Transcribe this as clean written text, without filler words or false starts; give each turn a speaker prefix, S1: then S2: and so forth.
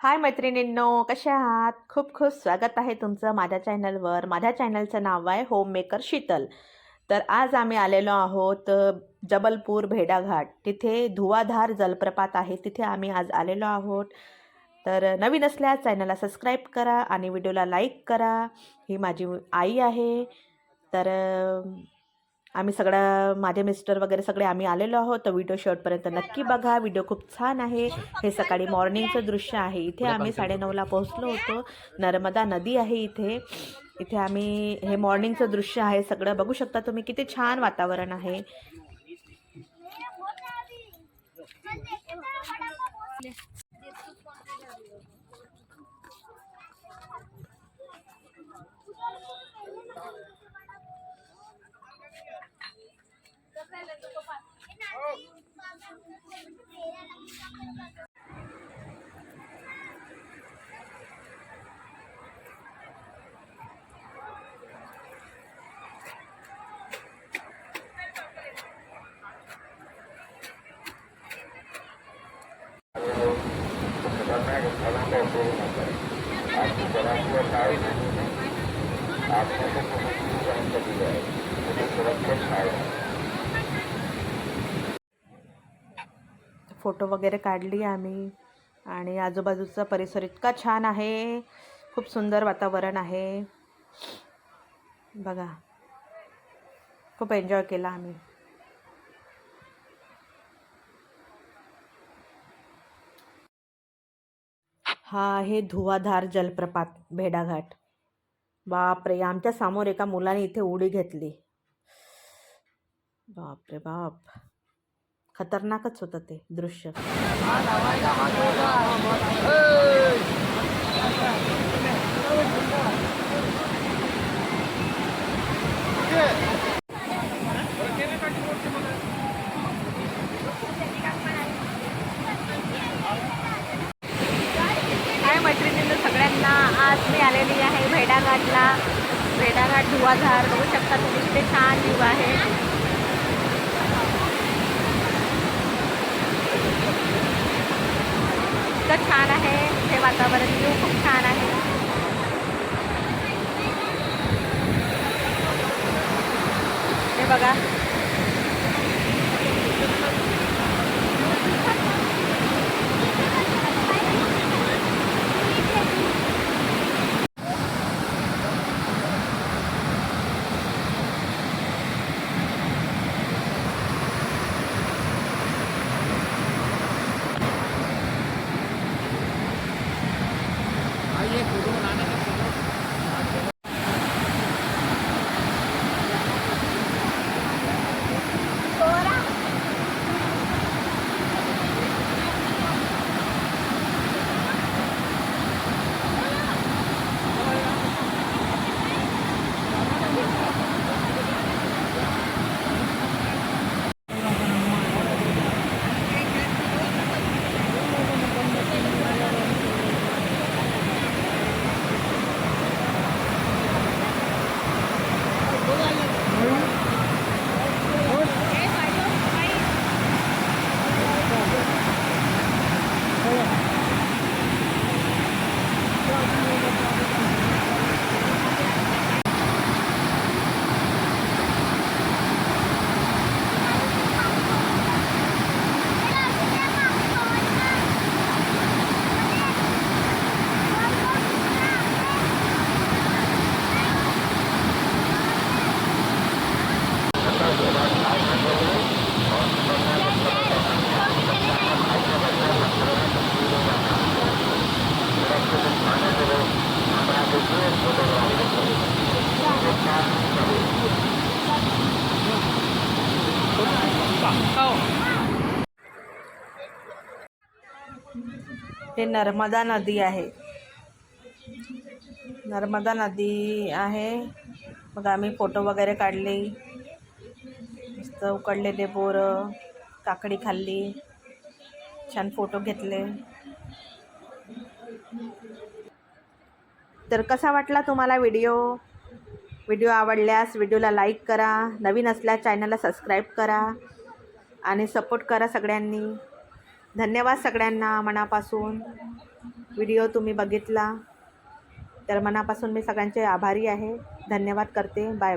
S1: हाय मैत्रिणींनो, कशा आहात? खूप खूप स्वागत आहे तुमचं माझ्या चॅनलवर. माझ्या चॅनलचं नाव आहे होममेकर शीतल. तर आज आम्ही आलेलो आहोत जबलपूर भेडाघाट. तिथे धुवाधार जलप्रपात आहे, तिथे आम्ही आज आलेलो आहोत. तर नवीन असल्यास चॅनलला सबस्क्राईब करा आणि व्हिडिओला लाईक करा. ही माझी आई आहे. तर आम्ही सगळं माझे मिस्टर वगैरे सगळे आम्ही आलेलो आहोत. तर व्हिडिओ शेवटपर्यंत नक्की बघा. व्हिडिओ खूप छान आहे. हे सकाळी मॉर्निंगचं दृश्य आहे. इथे आम्ही 9:30ला पोहोचलो होतो. नर्मदा नदी आहे इथे. इथे आम्ही हे मॉर्निंगचं दृश्य आहे. सगळं बघू शकता तुम्ही, किती छान वातावरण आहे. फोटो वगैरे काढली आम्ही आणि आजूबाजूचा परिसर इतका छान आहे. खूप सुंदर वातावरण आहे. बघा, खूप एन्जॉय केला आम्ही. हा आहे धुवाधार जलप्रपात भेडाघाट. बापरे, आमच्या समोर एका मुलाने इथे उडी घेतली. बापरे बाप, खतरनाकच होतं ते दृश्य. हाय मैत्रिणींनो सगळ्यांना, आज मी आलेली आहे भेडाघाटला. भेडाघाट धुवाधार बघू शकता तुम्ही, इथे छान व्ह्यू आहे. इतकं छान आहे हे वातावरण, व्ह्यू खूप छान आहे. हे बघा, हे नर्मदा नदी आहे. नर्मदा नदी आहे. मग आम्ही फोटो वगैरे काढले. मस्त उकडलेले बोरं, काकडी खाल्ली, छान फोटो घेतले. तर कसा वाटला तुम्हाला व्हिडिओ? व्हिडिओ आवडल्यास व्हिडिओला लाईक करा. नवीन असल्यास चॅनलला सबस्क्राईब करा आणि सपोर्ट करा सगळ्यांनी. धन्यवाद सगळ्यांना मनापासून. व्हिडिओ तुम्ही बघितला तर मनापासून मी सगळ्यांचे आभारी आहे. धन्यवाद करते. बाय.